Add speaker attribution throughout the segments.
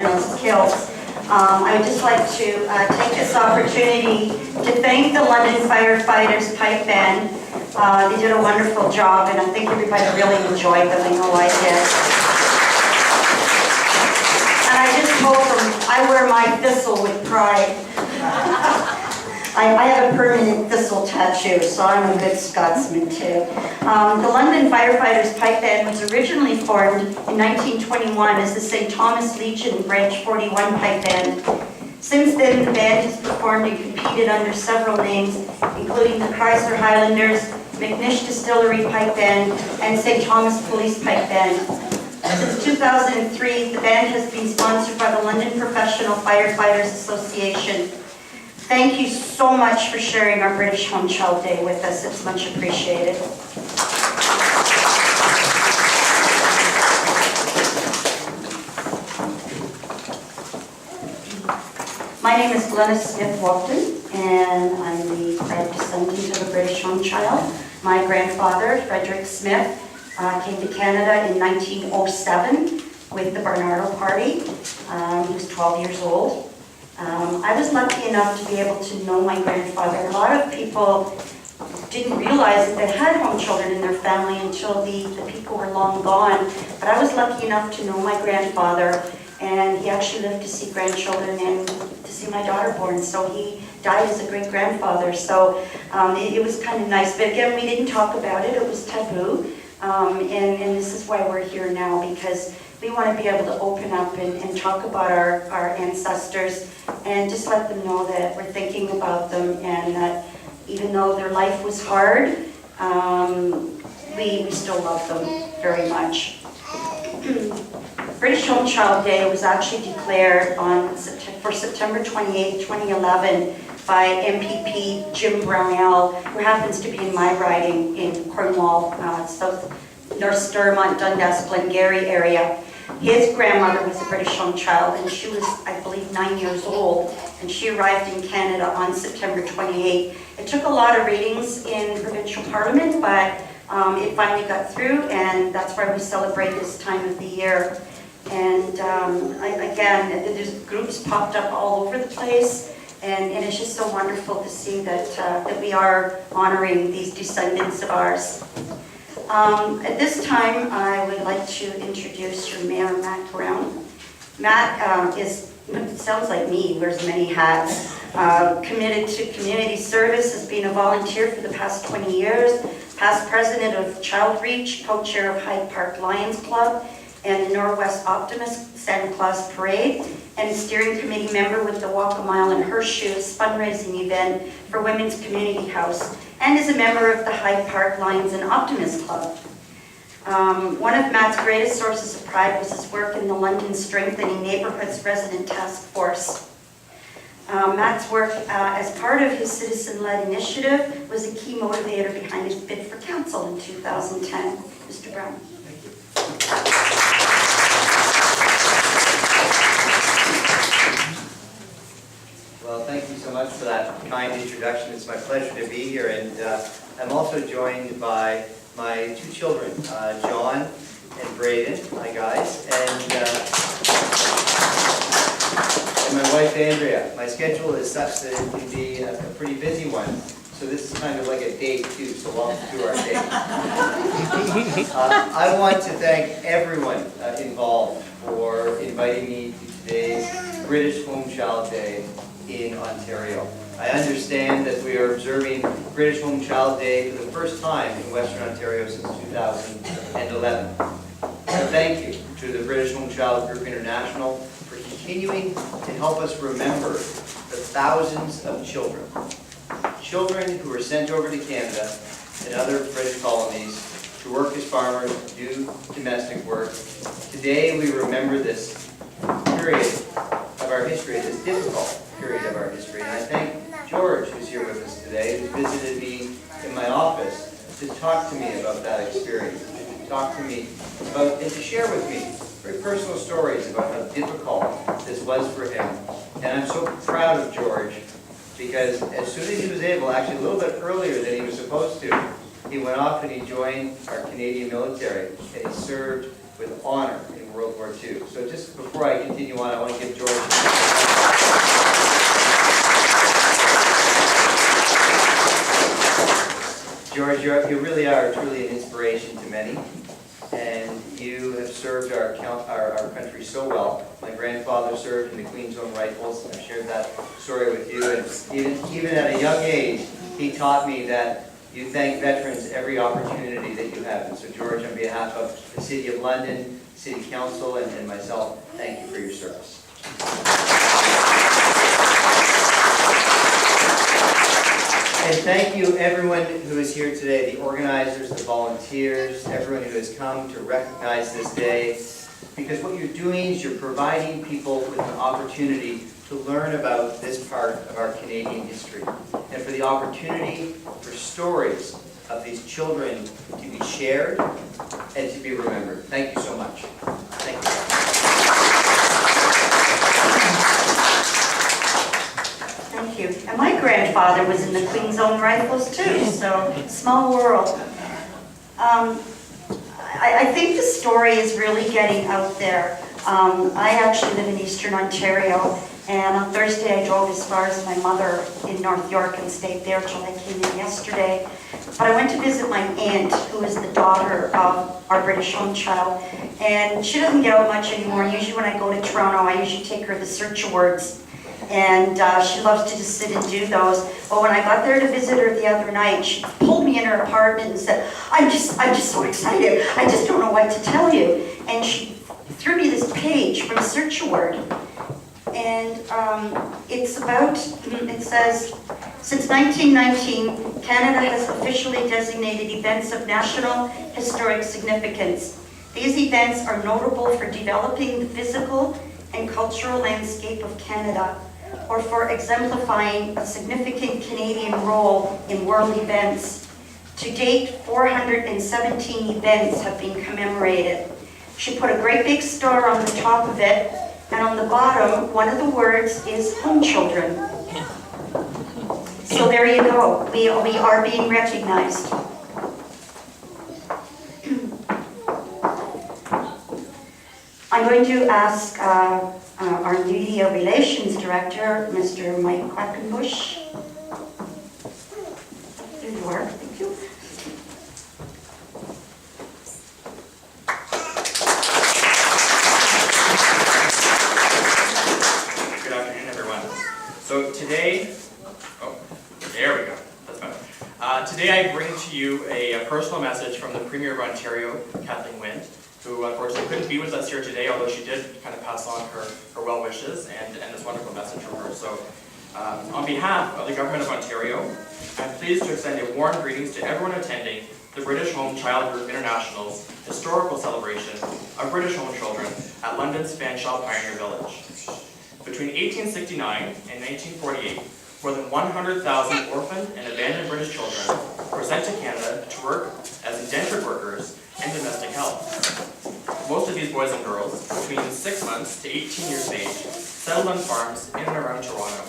Speaker 1: Killed. I would just like to take this opportunity to thank the London Firefighters Pipe Band. They did a wonderful job, and I think everybody really enjoyed them. I know I did. And I just told them I wear my thistle with pride. I have a permanent thistle tattoo, so I'm a good Scotsman too. The London Firefighters Pipe Band was originally formed in 1921 as the St. Thomas Legion Branch 41 Pipe Band. Since then, the band has performed and competed under several names, including the Chrysler Highlanders, McNish Distillery Pipe Band, and St. Thomas Police Pipe Band. Since 2003, the band has been sponsored by the London Professional Firefighters Association. Thank you so much for sharing our British Home Child Day with us. It's much appreciated. My name is Glennis Smith-Walton, and I'm the proud descendant of a British Home Child. My grandfather, Frederick Smith, came to Canada in 1907 with the Barnardo Party. He was 12 years old. I was lucky enough to be able to know my grandfather. A lot of people didn't realize that they had home children in their family until the people were long gone. But I was lucky enough to know my grandfather, and he actually lived to see grandchildren and to see my daughter born. So he died as a great-grandfather. So it was kind of nice. But again, we didn't talk about it. It was taboo. And this is why we're here now, because we want to be able to open up and talk about our ancestors and just let them know that we're thinking about them, and that even though their life was hard, we still love them very much. British Home Child Day was actually declared for September 28, 2011 by MPP Jim Brownell, who happens to be in my riding in Cornwall, South North Stormont, Dundas, Glengarry area. His grandmother was a British Home Child, and she was, I believe, 9 years old, and she arrived in Canada on September 28. It took a lot of readings in provincial parliament, but it finally got through, and that's why we celebrate this time of the year. And again, there's groups popped up all over the place, and it's just so wonderful to see that we are honoring these descendants of ours. At this time, I would like to introduce your Mayor, Matt Brown. Matt sounds like me, wears many hats. Committed to community service, has been a volunteer for the past 20 years, past president of Child Reach, co-chair of Hyde Park Lions Club, and the Northwest Optimist Santa Claus Parade, and steering committee member with the Walk a Mile in Her Shoes fundraising event for Women's Community House, and is a member of the Hyde Park Lions and Optimist Club. One of Matt's greatest sources of pride was his work in the London Strengthening Neighborhoods Resident Task Force. Matt's work as part of his citizen-led initiative was a key motivator behind his bid for council in 2010. Mr. Brown.
Speaker 2: Thank you. Well, thank you so much for that kind introduction. It's my pleasure to be here, and I'm also joined by my two children, John and Braden, hi guys, and my wife Andrea. My schedule is such that it can be a pretty busy one, so this is kind of like a date too, so welcome to our date. I want to thank everyone involved for inviting me to today's British Home Child Day in Ontario. I understand that we are observing British Home Child Day for the first time in Western Ontario since 2011. So thank you to the British Home Child Group International for continuing to help us remember the thousands of children who were sent over to Canada and other British colonies to work as farmers, do domestic work. Today we remember this period of our history, this difficult period of our history. And I thank George, who's here with us today, who visited me in my office to talk to me about that experience, to talk to me about, and to share with me very personal stories about how difficult this was for him. And I'm so proud of George, because as soon as he was able, actually a little bit earlier than he was supposed to, he went off and he joined our Canadian military, and he served with honor and World War II. So just before I continue on, I want to give George... George, you really are truly an inspiration to many, and you have served our country so well. My grandfather served in the Queen's Own Rifles, and I've shared that story with you, and even at a young age, he taught me that you thank veterans every opportunity that you have. And so George, on behalf of the City of London, City Council, and myself, thank you for your service. And thank you everyone who is here today, the organizers, the volunteers, everyone who has come to recognize this day. Because what you're doing is you're providing people with an opportunity to learn about this part of our Canadian history. And for the opportunity for stories of these children to be shared and to be remembered. Thank you so much. Thank you.
Speaker 1: Thank you. And my grandfather was in the Queen's Own Rifles too, so small world. I think the story is really getting out there. I actually live in Eastern Ontario, and on Thursday I drove as far as my mother in North York and stayed there till I came in yesterday. But I went to visit my aunt, who is the daughter of our British home child, and she doesn't get out much anymore. Usually when I go to Toronto, I usually take her the search awards. And she loves to just sit and do those. But when I got there to visit her the other night, she pulled me in her apartment and said, I'm just so excited. I just don't know what to tell you. And she threw me this page from Search Award. And it's about, it says, since 1919, Canada has officially designated events of national historic significance. These events are notable for developing the physical and cultural landscape of Canada, or for exemplifying a significant Canadian role in world events. To date, 417 events have been commemorated. She put a great big star on the top of it, and on the bottom, one of the words is home children. So there you go, we are being recognized. I'm going to ask our Media Relations Director, Mr. Mike Quackenbush. There you are, thank you.
Speaker 3: Good afternoon, everyone. So today, there we go, that's better. Today I bring to you a personal message from the Premier of Ontario, Kathleen Wynne, who unfortunately couldn't be with us here today, although she did kind of pass on her well wishes and this wonderful message from her. So on behalf of the Government of Ontario, I'm pleased to extend a warm greetings to everyone attending the British Home Child Group International's historical celebration of British home children at London's Fanshawe Pioneer Village. Between 1869 and 1948, more than 100,000 orphaned and abandoned British children were sent to Canada to work as indentured workers and domestic help. Most of these boys and girls, between 6 months to 18 years of age, settled on farms in and around Toronto.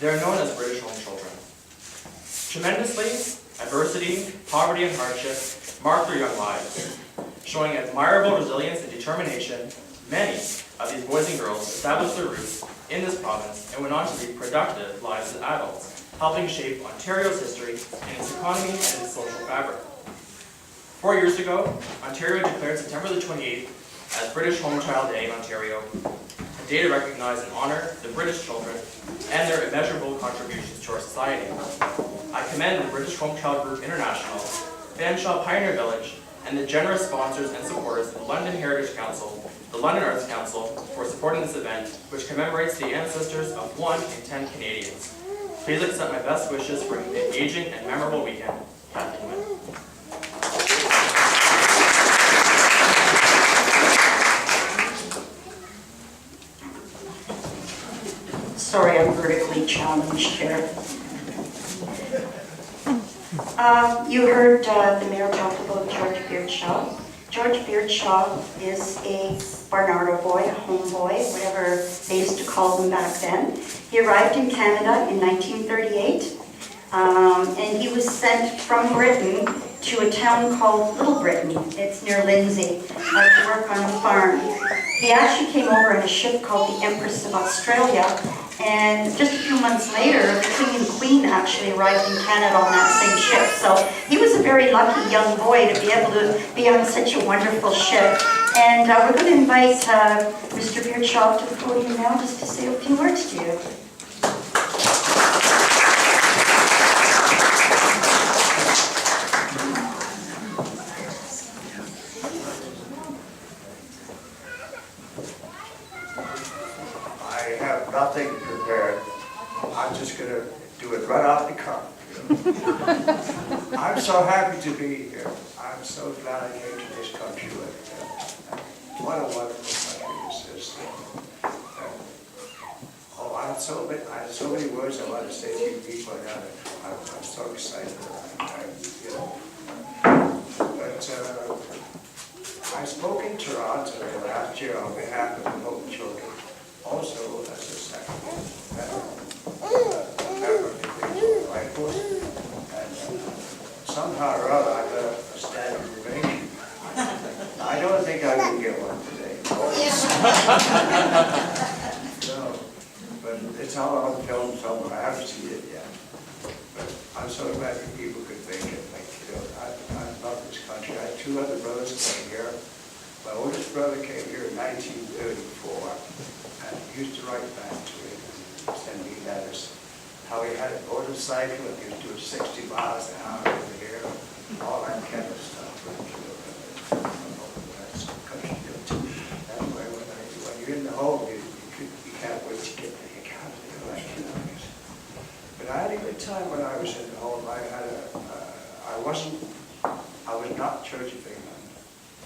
Speaker 3: They are known as British home children. Tremendously, adversity, poverty, and hardship marked their young lives. Showing admirable resilience and determination, many of these boys and girls established their roots in this province and went on to lead productive lives as adults, helping shape Ontario's history and its economy and its social fabric. 4 years ago, Ontario declared September the 28th as British Home Child Day in Ontario, a day to recognize and honor the British children and their immeasurable contributions to our society. I commend the British Home Child Group International, Fanshawe Pioneer Village, and the generous sponsors and supporters of the London Heritage Council, the London Arts Council, for supporting this event, which commemorates the ancestors of 1 in 10 Canadians. Please accept my best wishes for an engaging and memorable weekend. Kathleen Wynne.
Speaker 1: Sorry, I'm vertically challenged here. You heard the mayor talk about George Beardshaw. George Beardshaw is a Barnardo boy, a home boy, whatever they used to call them back then. He arrived in Canada in 1938, and he was sent from Britain to a town called Little Britain. It's near Lindsay, to work on a farm. He actually came over on a ship called the Empress of Australia, and just a few months later, the King and Queen actually arrived in Canada on that same ship. So he was a very lucky young boy to be able to be on such a wonderful ship. And we're going to invite Mr. Beardshaw to the podium now just to say a few words to you.
Speaker 4: I have nothing prepared. I'm just going to do it right off the cuff. I'm so happy to be here. I'm so glad I came to this country. What a wonderful country this is. Oh, I have so many words I want to say to you people. I'm so excited. I spoke in Toronto last year on behalf of the Hope Children, also as a second member of the Victoria Life Force, and somehow or other I got a standing ovation. I don't think I can get one today. No, but it's all on film somewhere. I haven't seen it yet. But I'm so glad that people could make it. I love this country. I had two other brothers came here. My oldest brother came here in 1934, and he used to write back to me and send me letters. How he had a motorcycle and he was doing 60 miles an hour over here, all that kind of stuff. That's country built. Anyway, when you're in the home, you can't wait to get the heck out of there. But I had a good time when I was in the home. I was not Church of England,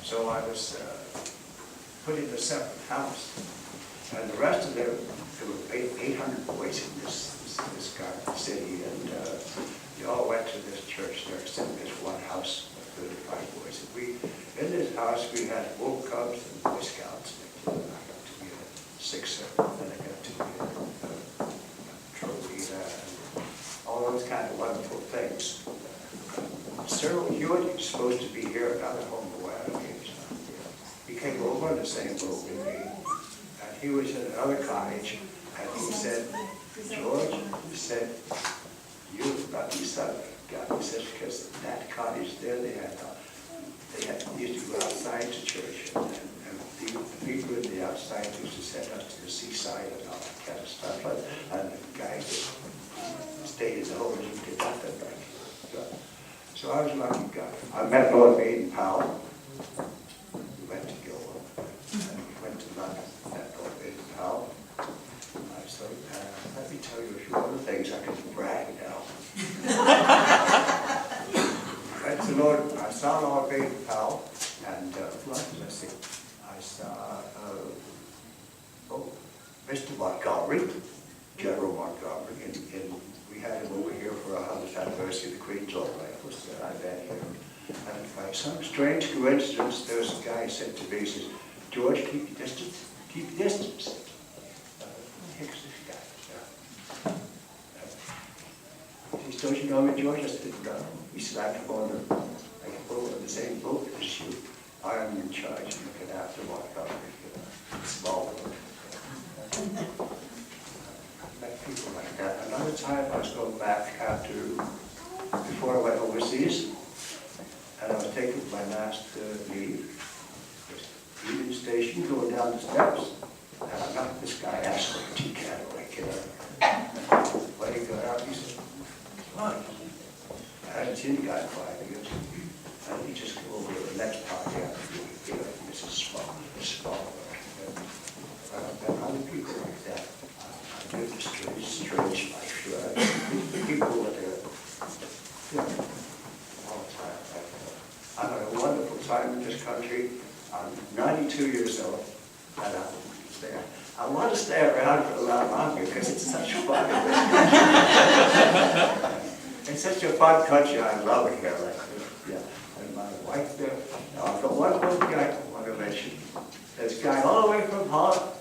Speaker 4: so I was put in a separate house. And the rest of them, there were 800 boys in this garden city, and we all went to this church there, except this one house of 35 boys. In this house, we had Wolf Cubs and Boy Scouts. I got to be a sixer, and I got to be a trophy, and all those kind of wonderful things. Cyril Hewitt was supposed to be here, another home away. He came over on the same boat with me, and he was in another cottage, and he said, George, he said, you've got to be something. He says, because that cottage there, they used to go outside to church, and the people in the outside used to send us to the seaside and all that kind of stuff, and the guy just stayed in the home and he did nothing. So I was a lucky guy. I met Lord Baden-Powell. We went to Gilwell, and we went to London, met Lord Baden-Powell. So let me tell you a few other things. I can brag now. I saw Lord Baden-Powell, and who else did I see? I saw Mr. Montgomery, General Montgomery, and we had him over here for our 100th anniversary of the Queen's Old Rifles that I met here. And by some strange coincidence, there was a guy who said to me, he says, George, keep your distance. Keep your distance. Who the heck's this guy? He says, don't you know me, George? I said, no. He said, I can go on the same boat as you. I am in charge of looking after Montgomery, small boat. People like that. Another time I was going back before I went overseas, and I was taking my last leave, leaving the station, going down the steps, and I met this guy asking for tea can away, when he got out, he said, "What?" I hadn't seen the guy in 5 years, and he just came over to the next party after me, Mrs. Small. And I've met other people like that. It's a strange life. People with all the time. I've had a wonderful time in this country. I'm 92 years old, and I want to stay around for a lot longer because it's such fun. It's such a fun country. I love it here. And my wife there. I've got one more guy I want to mention. There's a guy all the way from Holland.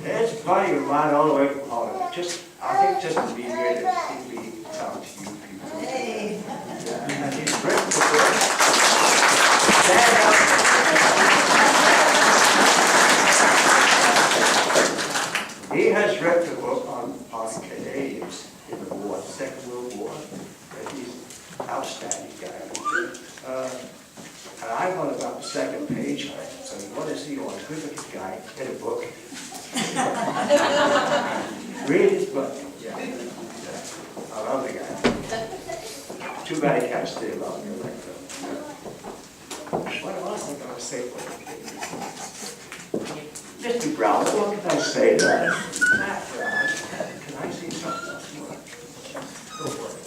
Speaker 4: It's funny, you're mine all the way from Holland. I think just to be here, to be talking to you people. Hey. And he's written Stand up. He has written a book on Canadians in the war, Second World War. And he's an outstanding guy. And I wrote about the second page. So what is he on? Good looking guy in a book. Read his book. Yeah. I love the guy. Too bad he can't stay long. What else am I going to say? Mr. Brown, what can I say then? Can I say something else more? Go for it.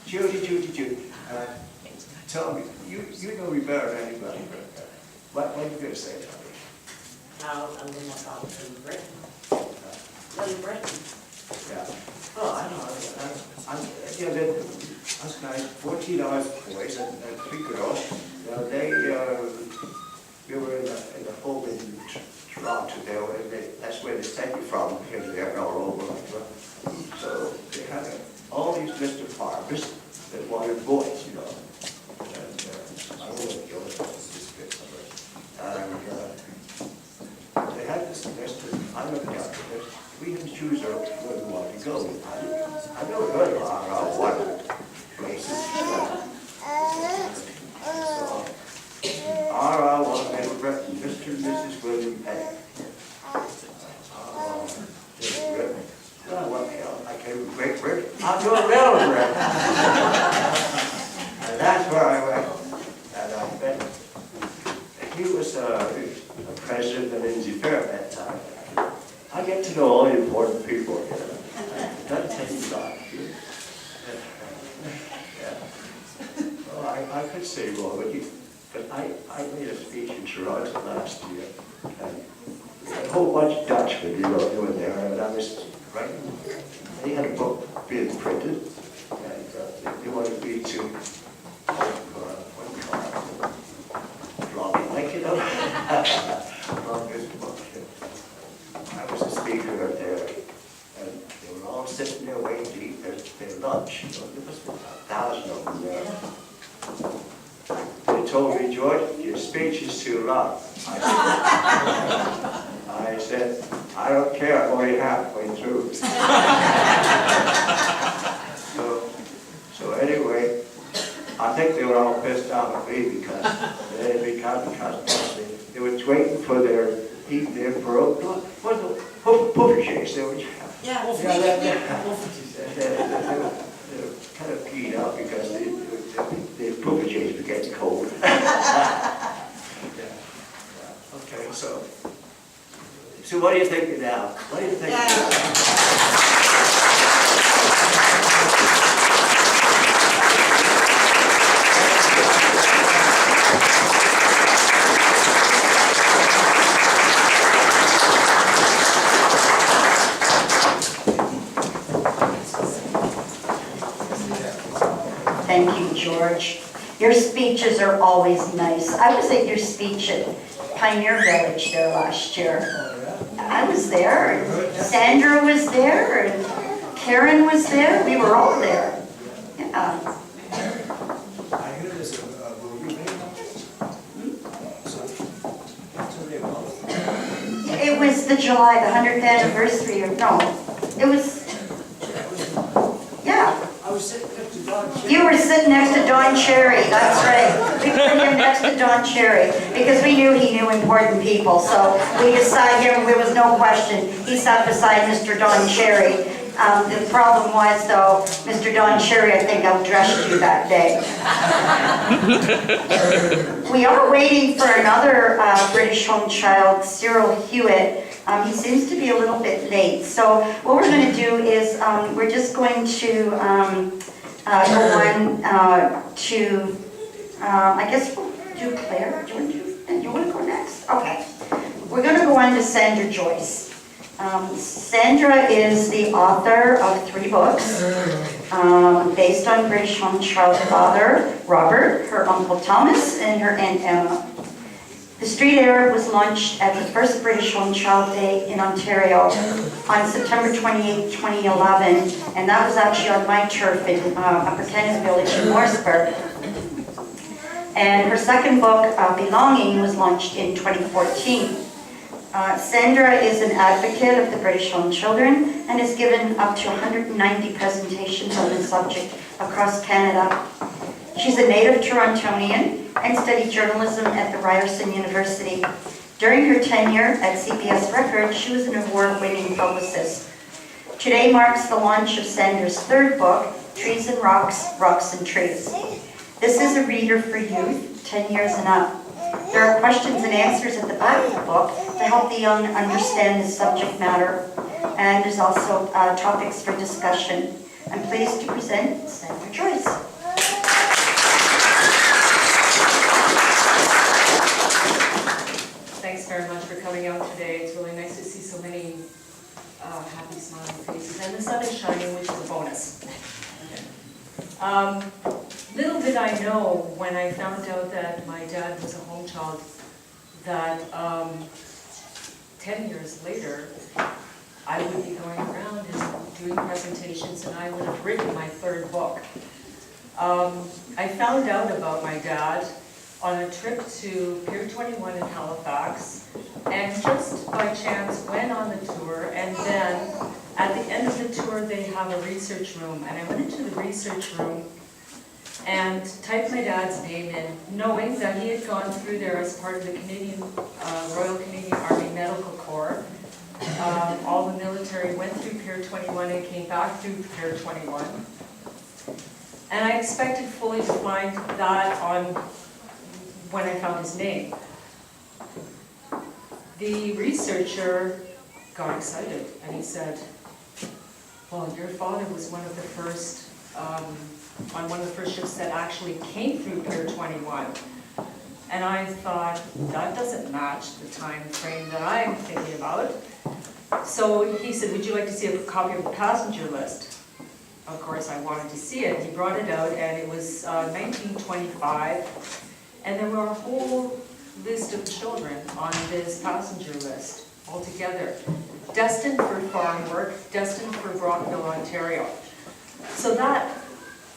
Speaker 4: Judy. Tell me, you know me better than anybody. What are you going to say, Tommy?
Speaker 5: How I'm going to talk to Britain. Little Britain.
Speaker 4: Yeah. Oh, I know. Yeah, that's nice. 14 hours boys and 3 girls. They were in the home in Toronto. That's where they sent me from, here, there, and all over. So they had all these Mr. Farmers that wanted boys, you know. And I don't know if you know this bit of it. And they had this Mr. I looked out. We can choose where we want to go. I've never heard of one places. So, R.R. was named Britain, Mr. and Mrs. William Penn. Well, what the hell? I came from Great Britain. I'm doing railroad. And that's where I went. And I met. He was a president of Lindsay Fair at that time. I get to know all the important people here. That takes time. Yeah. Well, I could say more, but I made a speech in Toronto last year, and a whole bunch of Dutchmen, you know, they were there, and I was writing. They had a book being printed, and they wanted me to, draw me like, you know, draw this book. I was the speaker there, and they were all sitting there waiting to eat their lunch. You know, there was 1,000 of them there. They told me, George, your speech is too long. I said, I don't care, I'm only halfway through. So anyway, I think they were all pissed off at me because they were waiting for their broke. What the pufferjays? They were.
Speaker 5: Yeah,
Speaker 4: They were kind of peed out because the pufferjays were getting cold. Okay, so what do you think now? What do you think now?
Speaker 1: Thank you, George. Your speeches are always nice. I was at your speech at Pioneer Village there last year. I was there, and Sandra was there, and Karen was there. We were all there. Yeah.
Speaker 4: I hear there's a movie made about it.
Speaker 1: It was the 100th anniversary, or no, it was, yeah.
Speaker 4: I was sitting next to Don Cherry.
Speaker 1: You were sitting next to Don Cherry, that's right. We put him next to Don Cherry because we knew he knew important people. So we decided here, there was no question. He sat beside Mr. Don Cherry. The problem was, though, Mr. Don Cherry, I think, outdressed you that day. We are waiting for another British home child, Cyril Hewitt. He seems to be a little bit late. So what we're going to do is we're just going to go on to, I guess we'll do Claire. Do you want to go next? Okay. We're going to go on to Sandra Joyce. Sandra is the author of 3 books based on British home child father Robert, her uncle Thomas, and her aunt Emma. The Street Arab was launched at the first British Home Child Day in Ontario on September 28, 2011, and that was actually on my turf in Upper Kennett Village in Morrisburg. And her second book, Belonging, was launched in 2014. Sandra is an advocate of the British Home Children and has given up to 190 presentations on this subject across Canada. She's a native Torontonian and studied journalism at the Ryerson University. During her tenure at CBS Records, she was an award-winning publicist. Today marks the launch of Sandra's third book, Trees and Rocks, Rocks and Trees. This is a reader for youth, 10 years and up. There are questions and answers at the back of the book to help the young understand the subject matter, and there's also topics for discussion. I'm pleased to present Sandra Joyce.
Speaker 6: Thanks very much for coming out today. It's really nice to see so many happy, smiling faces. And the sun is shining, which is a bonus. Little did I know when I found out that my dad was a home child that 10 years later, I would be going around and doing presentations, and I would have written my third book. I found out about my dad on a trip to Pier 21 in Halifax, and just by chance went on the tour, and then at the end of the tour they have a research room, and I went into the research room and typed my dad's name in, knowing that he had gone through there as part of the Canadian, Royal Canadian Army Medical Corps. All the military went through Pier 21 and came back through Pier 21. And I expected fully to find that on when I found his name. The researcher got excited and he said, well, your father was one of the first, on one of the first ships that actually came through Pier 21. And I thought, that doesn't match the time frame that I'm thinking about. So he said, would you like to see a copy of the passenger list? Of course, I wanted to see it. He brought it out, and it was 1925, and there were a whole list of children on this passenger list altogether, destined for farm work, destined for Brockville, Ontario. So that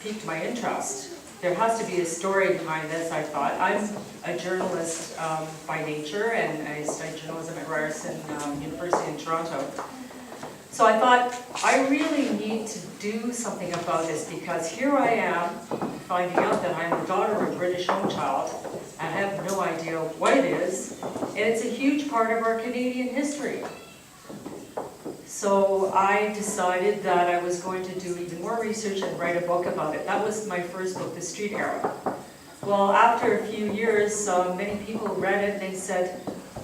Speaker 6: piqued my interest. There has to be a story behind this, I thought. I'm a journalist by nature, and I studied journalism at Ryerson University in Toronto. So I thought, I really need to do something about this, because here I am finding out that I'm the daughter of a British home child, and I have no idea what it is, and it's a huge part of our Canadian history. So I decided that I was going to do even more research and write a book about it. That was my first book, The Street Arab. Well, after a few years, many people read it and they said,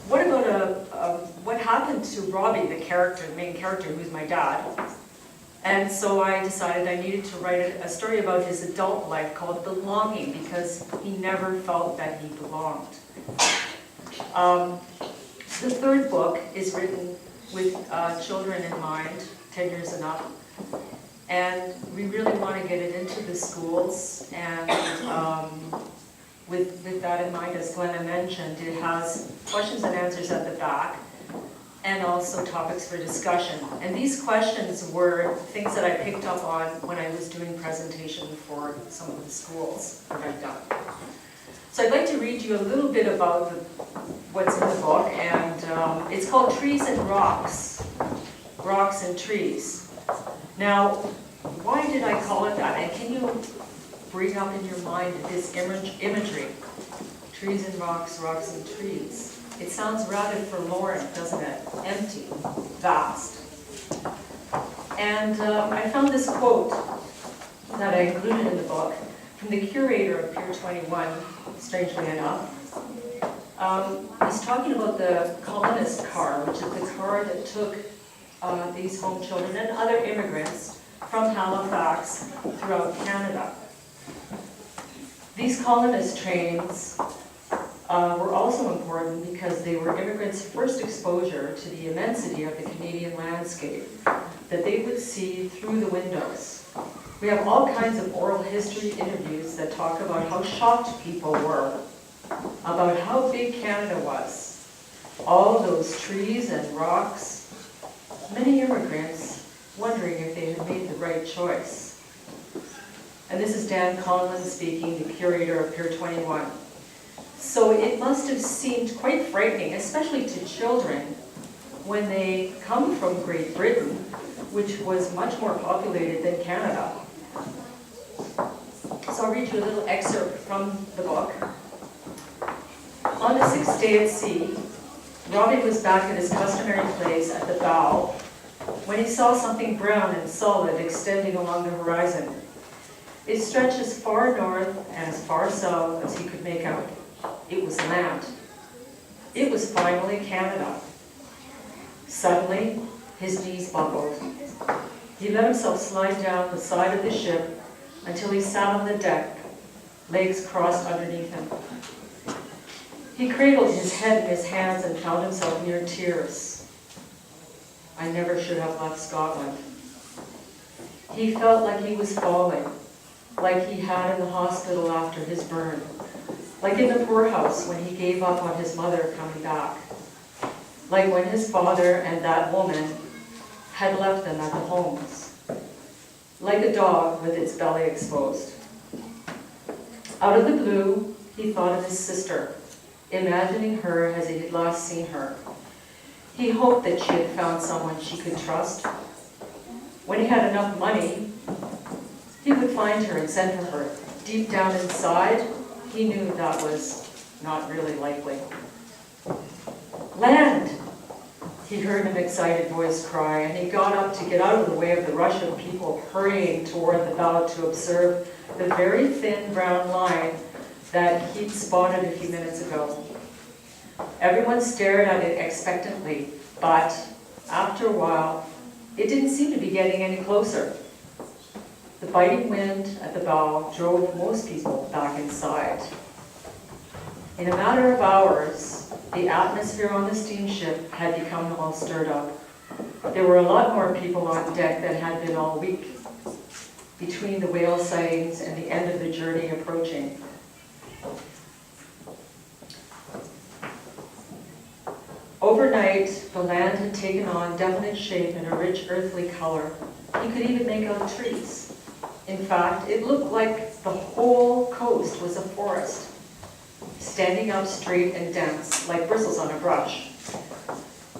Speaker 6: what about what happened to Robbie, the character, the main character, who's my dad? And so I decided I needed to write a story about his adult life called Belonging, because he never felt that he belonged. The third book is written with children in mind, 10 years and up. And we really want to get it into the schools, and with that in mind, as Glenna mentioned, it has questions and answers at the back, and also topics for discussion. And these questions were things that I picked up on when I was doing presentation for some of the schools that I've done. So I'd like to read you a little bit about what's in the book, and it's called Trees and Rocks, Rocks and Trees. Now, why did I call it that? And can you bring up in your mind this imagery? Trees and rocks, rocks and trees. It sounds rather forlorn, doesn't it? Empty, vast. And I found this quote that I included in the book from the curator of Pier 21, strangely enough. He's talking about the colonist car, which is the car that took these home children and other immigrants from Halifax throughout Canada. These colonist trains were also important because they were immigrants' first exposure to the immensity of the Canadian landscape that they would see through the windows. We have all kinds of oral history interviews that talk about how shocked people were about how big Canada was. All those trees and rocks, many immigrants wondering if they had made the right choice. And this is Dan Conlon speaking, the curator of Pier 21. So it must have seemed quite frightening, especially to children, when they come from Great Britain, which was much more populated than Canada. So I'll read you a little excerpt from the book. On the sixth day at sea, Robbie was back at his customary place at the bow when he saw something brown and solid extending along the horizon. It stretched as far north and as far south as he could make out. It was land. It was finally Canada. Suddenly, his knees buckled. He let himself slide down the side of the ship until he sat on the deck, legs crossed underneath him. He cradled his head in his hands and found himself near tears. I never should have left Scotland. He felt like he was falling, like he had in the hospital after his burn, like in the poorhouse when he gave up on his mother coming back, like when his father and that woman had left them at the homes, like a dog with its belly exposed. Out of the blue, he thought of his sister, imagining her as he had last seen her. He hoped that she had found someone she could trust. When he had enough money, he would find her and send for her. Deep down inside, he knew that was not really likely. Land! He heard an excited voice cry, and he got up to get out of the way of the rush of people hurrying toward the bow to observe the very thin brown line that he'd spotted a few minutes ago. Everyone stared at it expectantly, but after a while, it didn't seem to be getting any closer. The biting wind at the bow drove most people back inside. In a matter of hours, the atmosphere on the steamship had become all stirred up. There were a lot more people on deck than had been all week, between the whale sightings and the end of the journey approaching. Overnight, the land had taken on definite shape and a rich earthly color. You could even make out trees. In fact, it looked like the whole coast was a forest, standing up straight and dense, like bristles on a brush.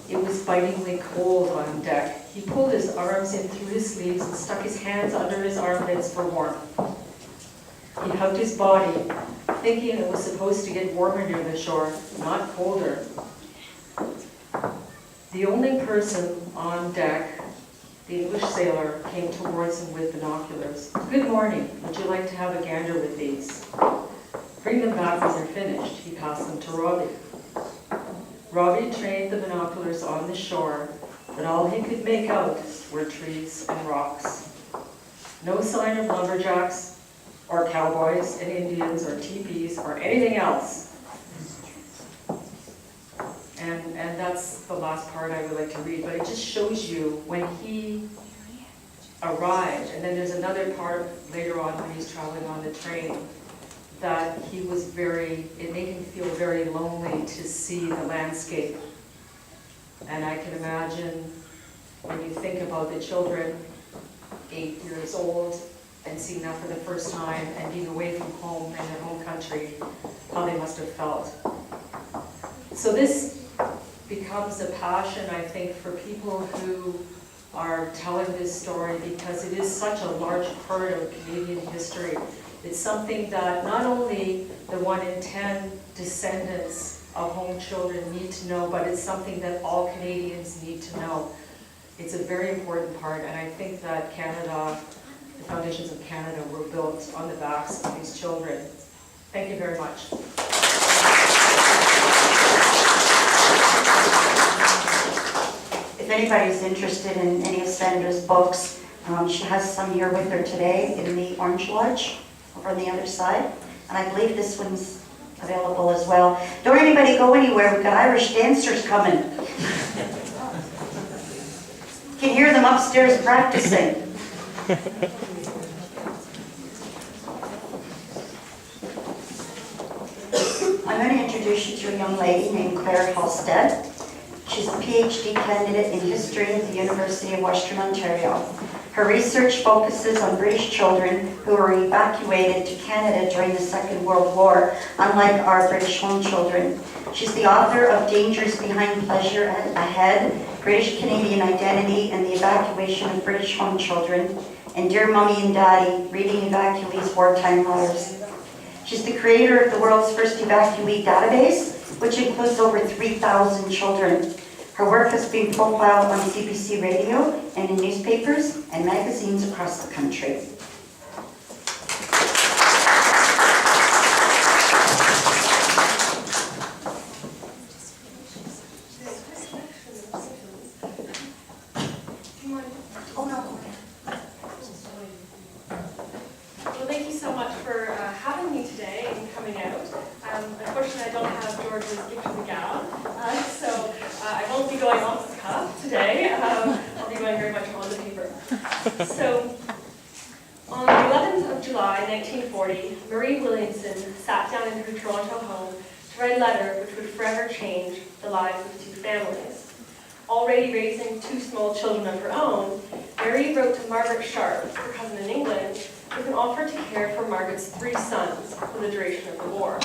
Speaker 6: It was bitingly cold on deck. He pulled his arms in through his sleeves and stuck his hands under his armpits for warmth. He hugged his body, thinking it was supposed to get warmer near the shore, not colder. The only person on deck, the English sailor, came towards him with binoculars. "Good morning. Would you like to have a gander with these?" "Bring them back when they're finished." He passed them to Robbie. Robbie trained the binoculars on the shore, but all he could make out were trees and rocks. No sign of lumberjacks, or cowboys and Indians, or teepees, or anything else. And that's the last part I would like to read, but it just shows you when he arrived, and then there's another part later on when he's traveling on the train, that he was it made him feel very lonely to see the landscape. And I can imagine when you think about the children, 8 years old, and seeing that for the first time, and being away from home and their home country, how they must have felt. So this becomes a passion, I think, for people who are telling this story, because it is such a large part of Canadian history. It's something that not only the 1 in 10 descendants of home children need to know, but it's something that all Canadians need to know. It's a very important part, and I think that Canada, the foundations of Canada, were built on the backs of these children. Thank you very much.
Speaker 1: If anybody's interested in any of Sandra's books, she has some here with her today in the Orange Lodge over on the other side. And I believe this one's available as well. Don't anybody go anywhere, we've got Irish dancers coming. Can hear them upstairs practicing. I'm introduce you to a young lady named Claire Halstead. She's a PhD candidate in history at the University of Western Ontario. Her research focuses on British children who were evacuated to Canada during the Second World War, unlike our British home children. She's the author of Dangers Behind Pleasure Ahead, British Canadian Identity and the Evacuation of British Home Children, and Dear Mummy and Daddy, Reading Evacuees' Wartime Letters. She's the creator of the world's first evacuee database, which includes over 3,000 children. Her work has been profiled on CBC Radio and in newspapers and magazines across the country. Oh, no.
Speaker 7: Well, thank you so much for having me today and coming out. Unfortunately, I don't have George's gift of the gab, so I won't be going off the cuff today. I'll be going very much on the paper. So, on the 11th of July, 1940, Marie Williamson sat down in her Toronto home to write a letter which would forever change the lives of two families. Already raising two small children of her own, Marie wrote to Margaret Sharp, her cousin in England, with an offer to care for Margaret's 3 sons for the duration of the war.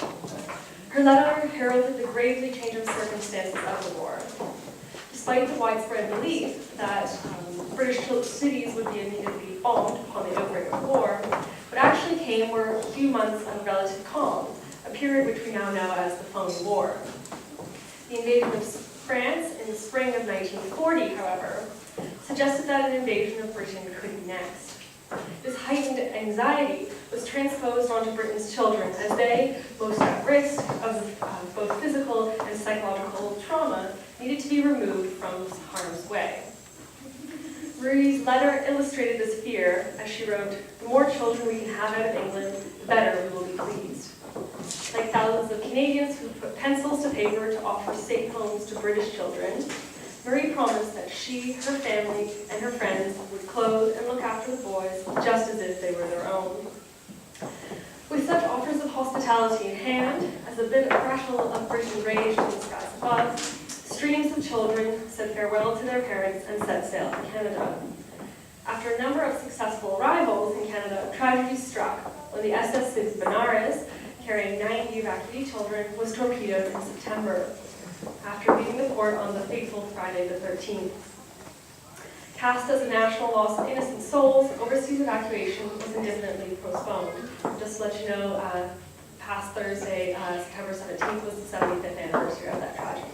Speaker 7: Her letter heralded the gravely changing circumstances of the war. Despite the widespread belief that British cities would be immediately bombed upon the outbreak of war, what actually came were a few months of relative calm, a period which we now know as the Phony War. The invasion of France in the spring of 1940, however, suggested that an invasion of Britain could be next. This heightened anxiety was transposed onto Britain's children as they, most at risk of both physical and psychological trauma, needed to be removed from harm's way. Marie's letter illustrated this fear as she wrote, "The more children we can have out of England, the better we will be pleased." Like thousands of Canadians who put pencils to paper to offer safe homes to British children, Marie promised that she, her family, and her friends would clothe and look after the boys just as if they were their own. With such offers of hospitality in hand, as a bit of rattle of Britain raged in the skies above, streams of children said farewell to their parents and set sail for Canada. After a number of successful arrivals in Canada, tragedy struck when the SS Benares, carrying 90 evacuee children, was torpedoed in September, after leaving the port on the fateful Friday the 13th. Cast as a national loss of innocent souls, overseas evacuation was indefinitely postponed. Just to let you know, past Thursday, September 17th, was the 75th anniversary of that tragedy.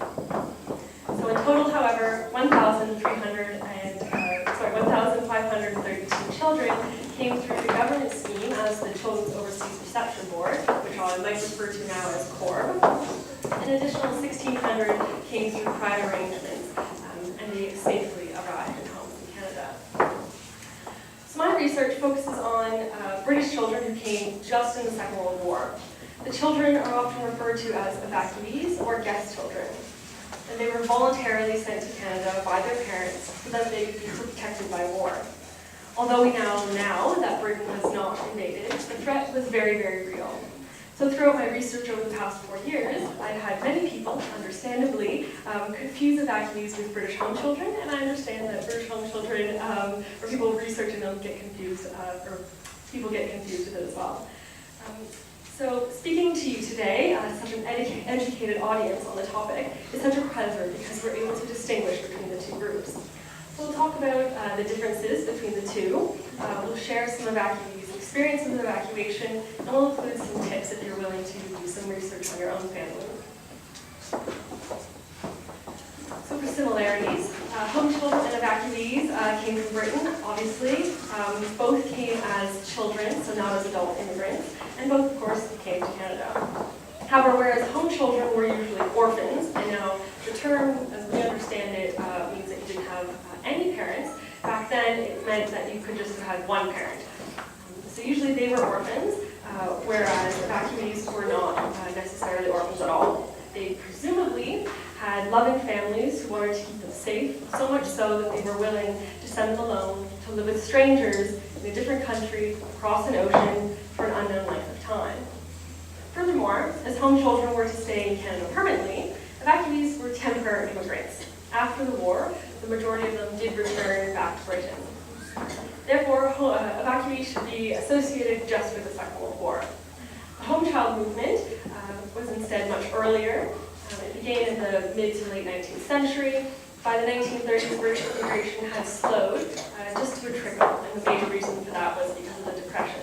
Speaker 7: So in total, however, 1,532 children came through the government scheme as the Children's Overseas Reception Board, which I might refer to now as CORB. An additional 1,600 came through private arrangements, and they safely arrived in homes in Canada. So my research focuses on British children who came just in the Second World War. The children are often referred to as evacuees or guest children, and they were voluntarily sent to Canada by their parents so that they could be protected by war. Although we now know that Britain has not invaded, the threat was very, very real. So throughout my research over the past 4 years, I've had many people, understandably, confuse evacuees with British home children, and I understand that British home children, or people researching them, get confused, or people get confused with it as well. So speaking to you today, such an educated audience on the topic, is such a pleasure because we're able to distinguish between the two groups. We'll talk about the differences between the two. We'll share some evacuees' experiences of evacuation, and we'll include some tips if you're willing to do some research on your own family. So for similarities, home children and evacuees came from Britain, obviously. Both came as children, so not as adult immigrants, and both, of course, came to Canada. However, whereas home children were usually orphans, and now the term, as we understand it, means that you didn't have any parents. Back then, it meant that you could just have had one parent. So usually they were orphans, whereas evacuees were not necessarily orphans at all. They presumably had loving families who wanted to keep them safe, so much so that they were willing to send them alone to live with strangers in a different country, across an ocean, for an unknown length of time. Furthermore, as home children were to stay in Canada permanently, evacuees were temporary immigrants. After the war, the majority of them did return back to Britain. Therefore, evacuees should be associated just with the Second World War. The home child movement was instead much earlier. It began in the mid to late 19th century. By the 1930s, British immigration had slowed just to a trickle, and the major reason for that was because of the Depression.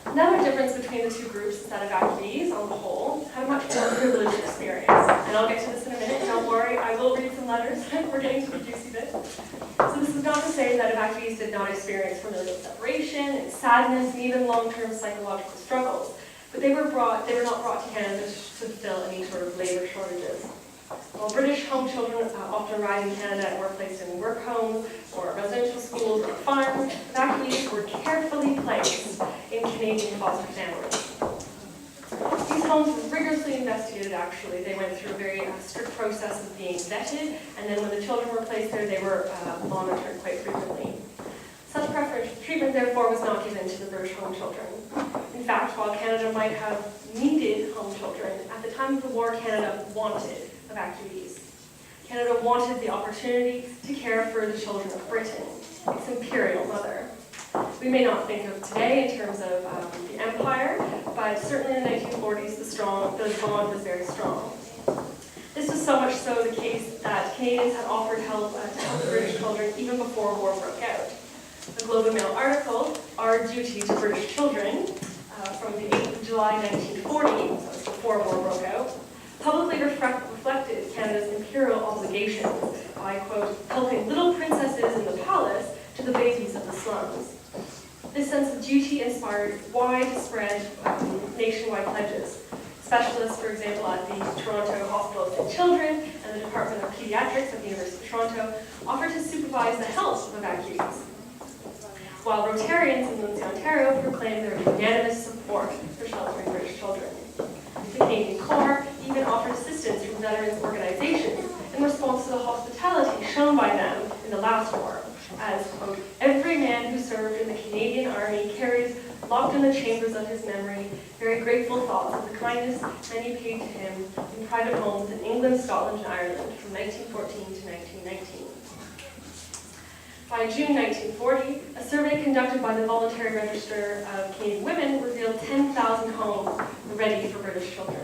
Speaker 7: Another difference between the two groups is that evacuees, on the whole, had a much more privileged experience. And I'll get to this in a minute, don't worry, I will read some letters. We're getting to the juicy bit. So this is not to say that evacuees did not experience familial separation and sadness and even long-term psychological struggles. But they were not brought to Canada to fulfill any sort of labor shortages. While British home children often arrived in Canada and were placed in work homes or residential schools or farms, evacuees were carefully placed in Canadian foster families. These homes were rigorously investigated, actually. They went through a very strict process of being vetted, and then when the children were placed there, they were monitored quite frequently. Such preferential treatment, therefore, was not given to the British home children. In fact, while Canada might have needed home children, at the time of the war, Canada wanted evacuees. Canada wanted the opportunity to care for the children of Britain, its imperial mother. We may not think of today in terms of the empire, but certainly in the 1940s, the bond was very strong. This was so much so the case that Canadians had offered help to help the British children even before war broke out. The Globe and Mail article, Our Duty to British Children, from the 8th of July 1940, so it's before war broke out, publicly reflected Canada's imperial obligations by, quote, helping little princesses in the palace to the babies of the slums. This sense of duty inspired widespread nationwide pledges. Specialists, for example, at the Toronto Hospital for Children and the Department of Pediatrics at the University of Toronto offered to supervise the health of evacuees, while Rotarians in Lindsay, Ontario proclaimed their unanimous support for sheltering British children. The Canadian Corps even offered assistance from veterans organizations in response to the hospitality shown by them in the last war, as, quote, every man who served in the Canadian Army carries locked in the chambers of his memory very grateful thoughts of the kindness many paid to him in private homes in England, Scotland, and Ireland from 1914 to 1919. By June 1940, a survey conducted by the Voluntary Register of Canadian Women revealed 10,000 homes were ready for British children.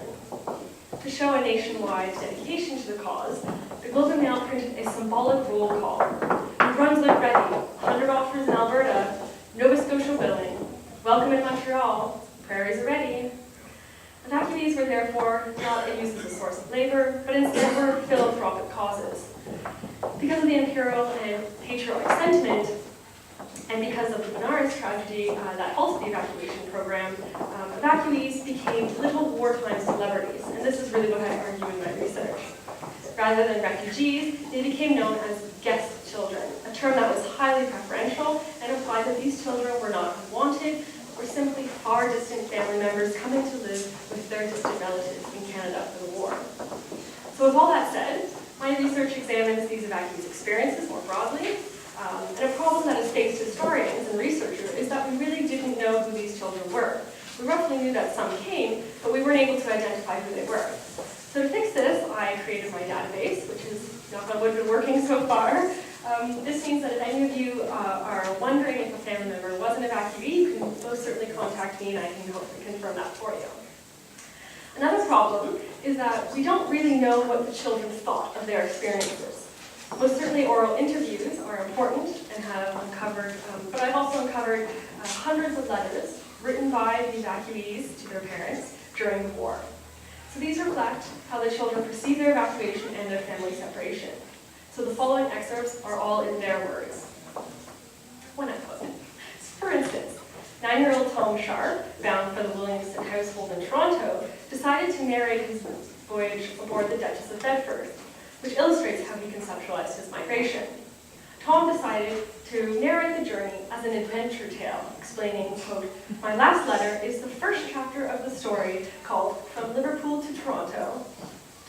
Speaker 7: To show a nationwide dedication to the cause, the Globe and Mail printed a symbolic roll call. New Brunswick ready, 100 offers in Alberta, Nova Scotia willing, welcome in Montreal, prairies are ready. Evacuees were therefore not used as a source of labor, but instead were philanthropic causes. Because of the imperial and patriotic sentiment, and because of the Benares tragedy that halted the evacuation program, evacuees became little wartime celebrities, and this is really what I argue in my research. Rather than refugees, they became known as guest children, a term that was highly preferential and implied that these children were not unwanted, or simply far distant family members coming to live with their distant relatives in Canada for the war. So with all that said, my research examines these evacuees' experiences more broadly, and a problem that has faced historians and researchers is that we really didn't know who these children were. We roughly knew that some came, but we weren't able to identify who they were. So to fix this, I created my database, which is, knock on wood, been working so far. This means that if any of you are wondering if a family member was an evacuee, you can most certainly contact me and I can hopefully confirm that for you. Another problem is that we don't really know what the children thought of their experiences. Most certainly oral interviews are important and have uncovered, but I've also uncovered hundreds of letters written by the evacuees to their parents during the war. So these reflect how the children perceive their evacuation and their family separation. So the following excerpts are all in their words. When I quote. For instance, 9-year-old Tom Sharp, bound for the Williamson household in Toronto, decided to narrate his voyage aboard the Duchess of Bedford, which illustrates how he conceptualized his migration. Tom decided to narrate the journey as an adventure tale, explaining, quote, my last letter is the first chapter of the story called From Liverpool to Toronto.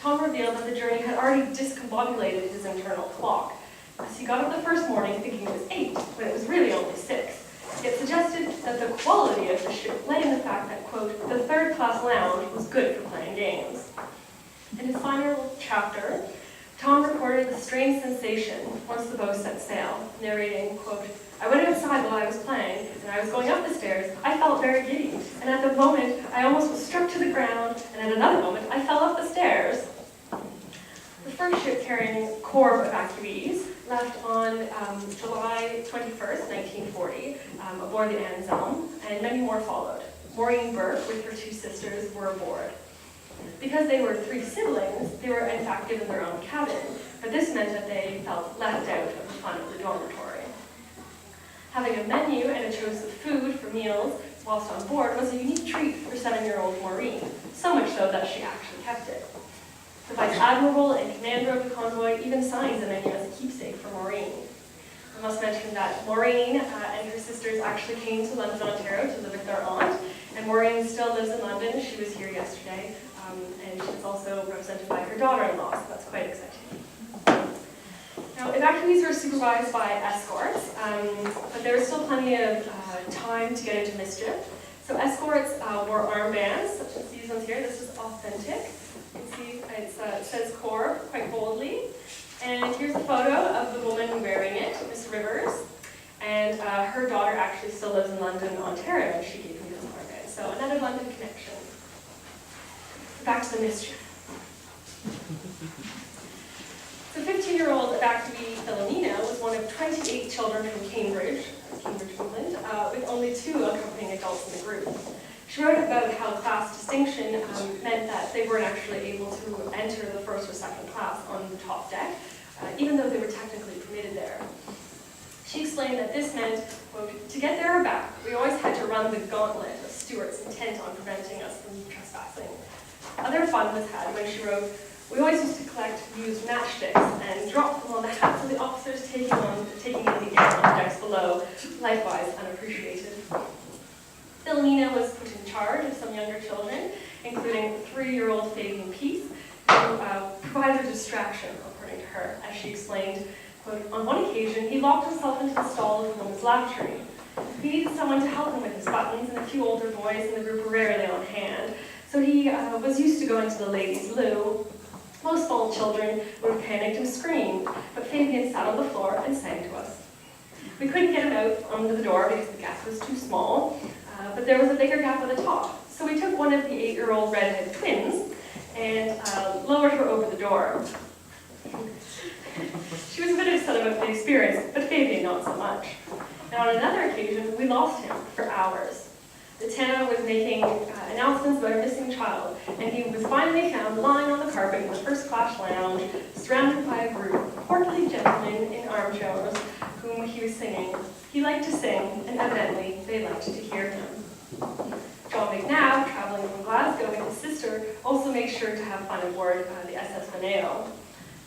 Speaker 7: Tom revealed that the journey had already discombobulated his internal clock, as he got up the first morning thinking it was 8, when it was really only 6. It suggested that the quality of the ship lay in the fact that, quote, the third-class lounge was good for playing games. In his final chapter, Tom recorded the strange sensation once the boat set sail, narrating, quote, I went outside while I was playing, and I was going up the stairs. I felt very giddy, and at the moment, I almost was struck to the ground, and at another moment, I fell up the stairs. The first ship carrying Corps evacuees left on July 21st, 1940, aboard the Anselm, and many more followed. Maureen Burke, with her 2 sisters, were aboard. Because they were 3 siblings, they were in fact given their own cabin, but this meant that they felt left out of the fun of the dormitory. Having a menu and a choice of food for meals whilst on board was a unique treat for 7-year-old Maureen, so much so that she actually kept it. The Vice Admiral and commander of the convoy even signed the menu as a keepsake for Maureen. I must mention that Maureen and her sisters actually came to London, Ontario to live with their aunt, and Maureen still lives in London. She was here yesterday, and she's also represented by her daughter-in-law, so that's quite exciting. Now, evacuees were supervised by escorts, but there was still plenty of time to get into mischief. So escorts wore armbands, such as these ones here. This is authentic. You can see it says Corps quite boldly. And here's a photo of the woman wearing it, Miss Rivers. And her daughter actually still lives in London, Ontario, and she gave me this armband. So another London connection. Back to the mischief. So 15-year-old evacuee Philomena was one of 28 children from Cambridge, England, with only 2 accompanying adults in the group. She wrote about how class distinction meant that they weren't actually able to enter the first or second class on the top deck, even though they were technically permitted there. She explained that this meant, quote, to get there or back, we always had to run the gauntlet of stewards intent on preventing us from trespassing. Other fun was had when she wrote, we always used to collect used matchsticks and drop them on the hats of the officers taking in the air on the decks below, likewise unappreciated. Philomena was put in charge of some younger children, including 3-year-old Fabian Peace, who provided a distraction, according to her, as she explained, quote, on one occasion, he locked himself into the stall of the woman's lavatory. He needed someone to help him with his buttons, and a few older boys in the group were rarely on hand, so he was used to going to the ladies' loo. Most small children would have panicked and screamed, but Fabian sat on the floor and sang to us. We couldn't get him out under the door because the gap was too small, but there was a bigger gap at the top. So we took one of the 8-year-old redhead twins and lowered her over the door. She was a bit upset about the experience, but Fabian not so much. And on another occasion, we lost him for hours. The Tana was making announcements about a missing child, and he was finally found lying on the carpet in the first-class lounge, surrounded by a group of portly gentlemen in armchairs, whom he was singing. He liked to sing, and evidently they liked to hear him. John McNabb, traveling from Glasgow with his sister, also made sure to have fun aboard the SS Mineo.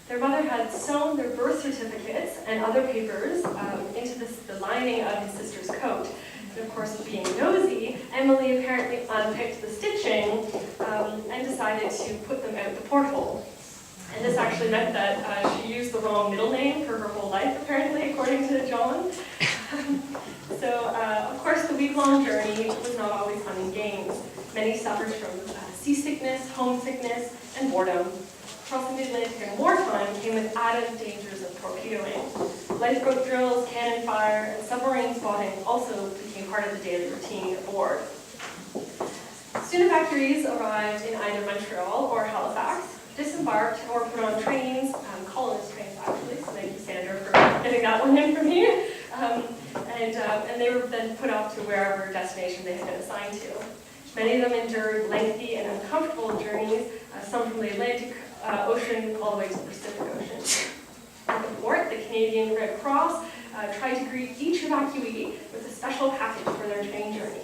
Speaker 7: Their mother had sewn their birth certificates and other papers into the lining of his sister's coat. And of course, being nosy, Emily apparently unpicked the stitching and decided to put them out the porthole. And this actually meant that she used the wrong middle name for her whole life, apparently, according to John. So, of course, the week-long journey was not always fun and games. Many suffered from seasickness, homesickness, and boredom. Crossing the Atlantic in wartime came with added dangers of torpedoing. Lifeboat drills, cannon fire, and submarine spotting also became part of the daily routine aboard. Student evacuees arrived in either Montreal or Halifax, disembarked or put on trains, colonist trains actually, so thank you Sandra for getting that one in for me, and they were then put off to wherever destination they had been assigned to. Many of them endured lengthy and uncomfortable journeys, some from the Atlantic Ocean all the way to the Pacific Ocean. At the port, the Canadian Red Cross tried to greet each evacuee with a special package for their train journey.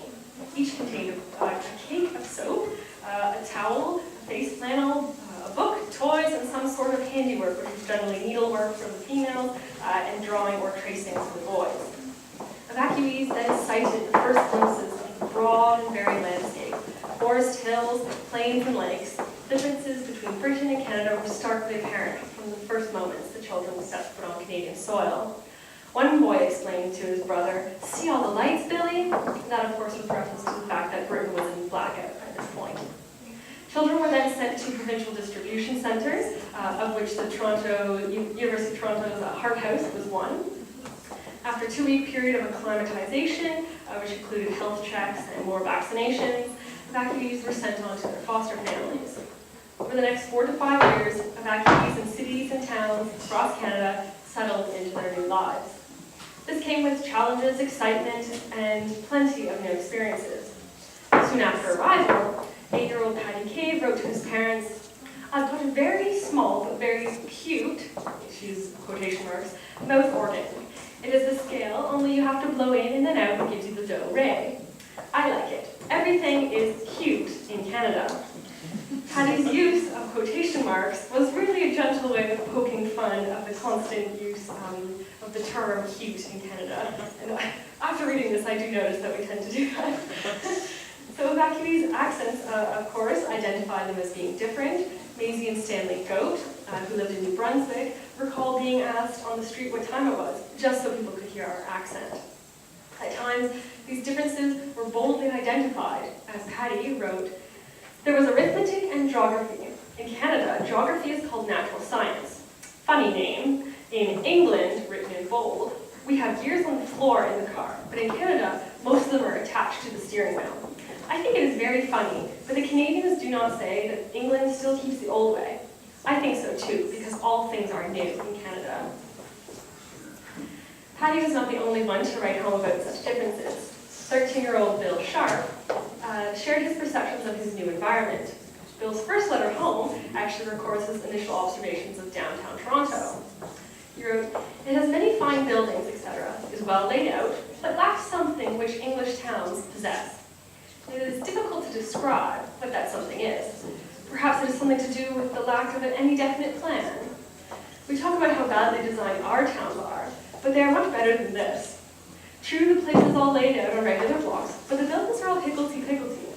Speaker 7: Each contained a cake of soap, a towel, a face flannel, a book, toys, and some sort of handiwork, which was generally needlework for the females, and drawing or tracing for the boys. Evacuees then sighted the first glimpses of the broad and varied landscape, forest hills, plains, and lakes. Differences between Britain and Canada were starkly apparent from the first moments the children stepped foot on Canadian soil. One boy explained to his brother, "See all the lights, Billy?" That, of course, was reference to the fact that Britain was in blackout at this point. Children were then sent to provincial distribution centres, of which the University of Toronto's Hart House was one. After a 2-week period of acclimatization, which included health checks and more vaccinations, evacuees were sent on to their foster families. Over the next 4 to 5 years, evacuees in cities and towns across Canada settled into their new lives. This came with challenges, excitement, and plenty of new experiences. Soon after arrival, 8-year-old Patty Cave wrote to his parents, "I've got a very small but very cute," she's quotation marks, "mouth organ. It is the scale, only you have to blow in and then out and gives you the do-re. I like it. Everything is cute in Canada." Patty's use of quotation marks was really a gentle way of poking fun of the constant use of the term cute in Canada. And after reading this, I do notice that we tend to do that. So evacuees' accents, of course, identify them as being different. Maisie and Stanley Goat, who lived in New Brunswick, recall being asked on the street what time it was, just so people could hear our accent. At times, these differences were boldly identified. As Patty wrote, "There was arithmetic and geography. In Canada, geography is called natural science. Funny name. In England, written in bold, we have gears on the floor in the car, but in Canada, most of them are attached to the steering wheel. I think it is very funny, but the Canadians do not say that England still keeps the old way. I think so too, because all things are new in Canada." Patty was not the only one to write home about such differences. 13-year-old Bill Sharp shared his perceptions of his new environment. Bill's first letter home actually records his initial observations of downtown Toronto. He wrote, "It has many fine buildings, etc., is well laid out, but lacks something which English towns possess. It is difficult to describe what that something is. Perhaps it is something to do with the lack of any definite plan. We talk about how badly designed our towns are, but they are much better than this. True, the place is all laid out on regular blocks, but the buildings are all higgledy-piggledy."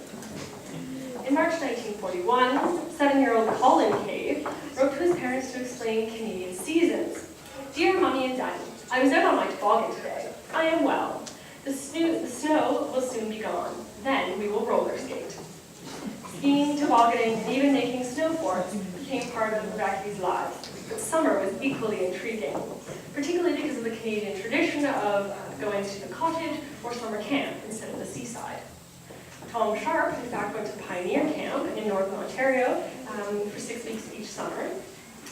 Speaker 7: In March 1941, 7-year-old Colin Cave wrote to his parents to explain Canadian seasons. "Dear Mummy and Daddy, I was out on my toboggan today. I am well. The snow will soon be gone. Then we will roller skate." Skiing, tobogganing, and even making snow forts became part of evacuees' lives. But summer was equally intriguing, particularly because of the Canadian tradition of going to the cottage or summer camp instead of the seaside. Tom Sharp, in fact, went to Pioneer Camp in Northern Ontario for 6 weeks each summer.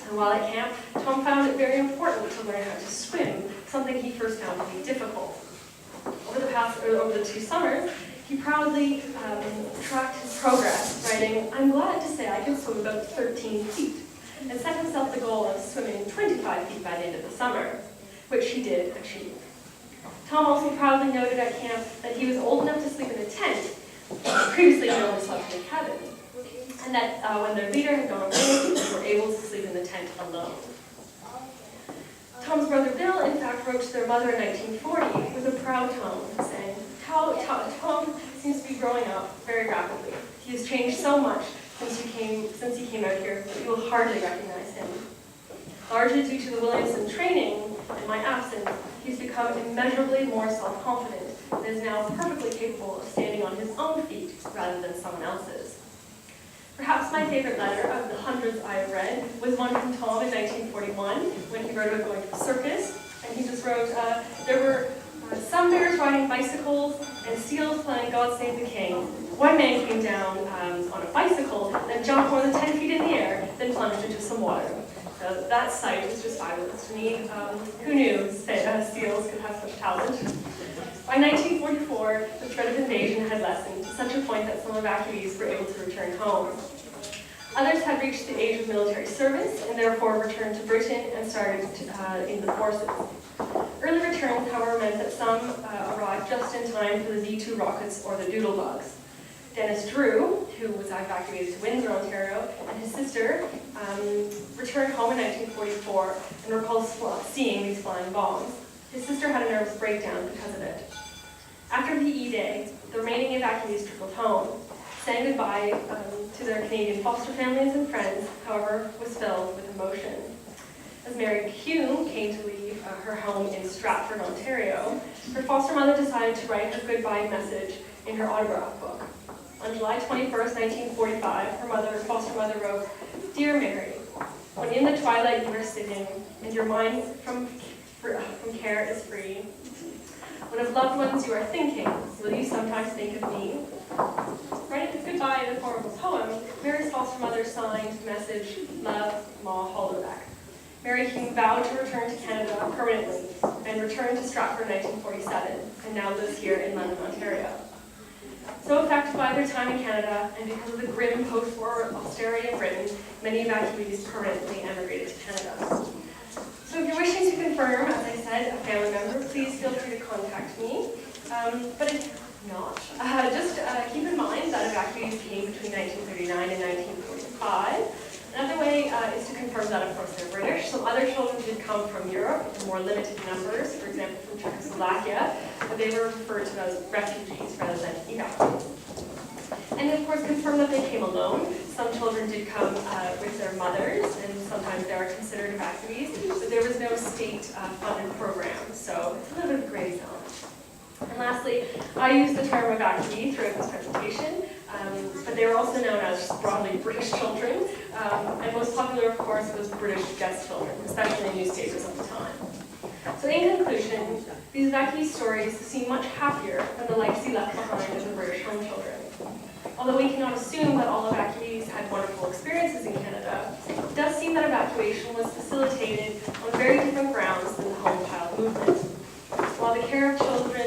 Speaker 7: And while at camp, Tom found it very important to learn how to swim, something he first found to be difficult. Over the 2 summers, he proudly tracked his progress, writing, "I'm glad to say I can swim about 13 feet, and set himself the goal of swimming 25 feet by the end of the summer, which he did achieve." Tom also proudly noted at camp that he was old enough to sleep in a tent, previously he only slept in a cabin, and that when their leader had gone away, they were able to sleep in the tent alone. Tom's brother Bill, in fact, wrote to their mother in 1940 with a proud tone, saying, Tom seems to be growing up very rapidly. He has changed so much since he came out here that you will hardly recognize him. Largely due to the Williamson training and my absence, he's become immeasurably more self-confident and is now perfectly capable of standing on his own feet rather than someone else's. Perhaps my favorite letter of the hundreds I have read was one from Tom in 1941 when he wrote about going to a circus, and he just wrote, "There were some bears riding bicycles and seals playing God Save the King. One man came down on a bicycle, then jumped more than 10 feet in the air, then plunged into some water." So that sight was just fabulous to me. Who knew seals could have such talent? By 1944, the threat of invasion had lessened to such a point that some evacuees were able to return home. Others had reached the age of military service and therefore returned to Britain and started in the forces. Early returns, however, meant that some arrived just in time for the V-2 rockets or the Doodlebugs. Dennis Drew, who was evacuated to Windsor, Ontario, and his sister returned home in 1944 and recalls seeing these flying bombs. His sister had a nervous breakdown because of it. After VE Day, the remaining evacuees trickled home. Saying goodbye to their Canadian foster families and friends, however, was filled with emotion. As Mary Kuhn came to leave her home in Stratford, Ontario, her foster mother decided to write her goodbye message in her autograph book. On July 21st, 1945, her foster mother wrote, "Dear Mary, when in the twilight you are sitting, and your mind from care is free, when of loved ones you are thinking, will you sometimes think of me?" Writing his goodbye in the form of a poem, Mary's foster mother signed the message, "Love, Ma Hollerbeck." Mary King vowed to return to Canada permanently and returned to Stratford in 1947 and now lives here in London, Ontario. So affected by their time in Canada and because of the grim post-war austerity in Britain, many evacuees permanently emigrated to Canada. So if you're wishing to confirm, as I said, a family member, please feel free to contact me. But if not, just keep in mind that evacuees came between 1939 and 1945. Another way is to confirm that, of course, they're British. Some other children did come from Europe in more limited numbers, for example, from Czechoslovakia, but they were referred to as refugees rather than evacuees. And of course, confirm that they came alone. Some children did come with their mothers, and sometimes they are considered evacuees, but there was no state-funded program, so it's a little bit of a gray zone. And lastly, I use the term evacuee throughout this presentation, but they were also known as broadly British children, and most popular, of course, was British guest children, especially in newspapers at the time. So in conclusion, these evacuee stories seem much happier than the legacy left behind in the British home children. Although we cannot assume that all evacuees had wonderful experiences in Canada, it does seem that evacuation was facilitated on very different grounds than the home child movement. While the care of children,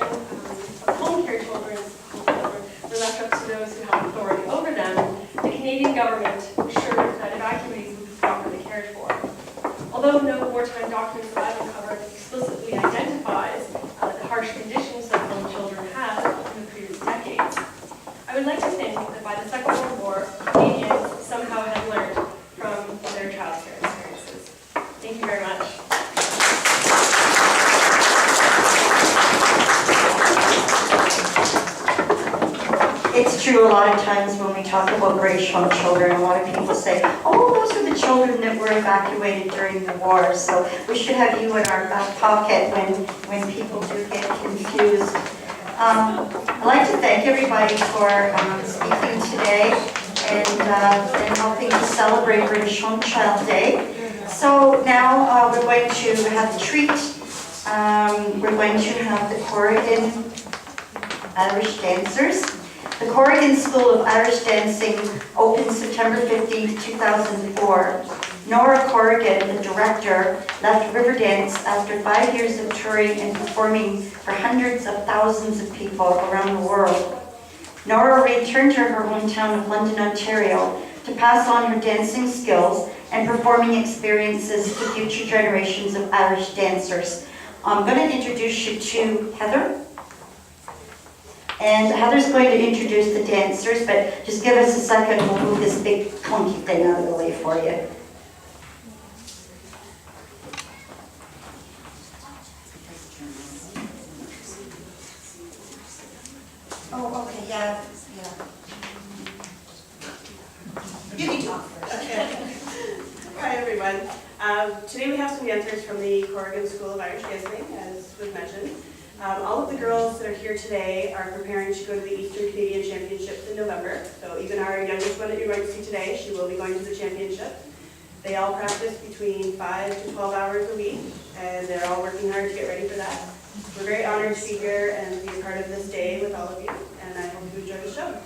Speaker 7: home care children were left up to those who had authority over them, the Canadian government ensured that evacuees would be properly cared for. Although no wartime document survival cover explicitly identifies the harsh conditions that home children had in the previous decades, I would like to think that by the Second World War, Canadians somehow had learned from their child care experiences. Thank you very much.
Speaker 1: It's true, a lot of times when we talk about British home children, a lot of people say, oh, those are the children that were evacuated during the war. So we should have you in our back pocket when people do get confused. I'd like to thank everybody for speaking today and helping to celebrate British Home Child Day. So now we're going to have the treat. We're going to have the Corrigan Irish dancers. The Corrigan School of Irish Dancing opened September 15, 2004. Nora Corrigan, the director, left Riverdance after 5 years of touring and performing for hundreds of thousands of people around the world. Nora returned to her hometown of London, Ontario to pass on her dancing skills and performing experiences to future generations of Irish dancers. I'm going to introduce you to Heather. And Heather's going to introduce the dancers, but just give us a second and we'll move this big clunky thing out of the way for you. Oh, okay, yeah. You can talk first.
Speaker 8: Okay. Hi, everyone. Today we have some dancers from the Corrigan School of Irish Dancing, as was mentioned. All of the girls that are here today are preparing to go to the Eastern Canadian Championships in November. So even our youngest one that you're going to see today, she will be going to the championship. They all practice between 5 to 12 hours a week, and they're all working hard to get ready for that. We're very honored to be here and be a part of this day with all of you, and I hope you enjoy the show.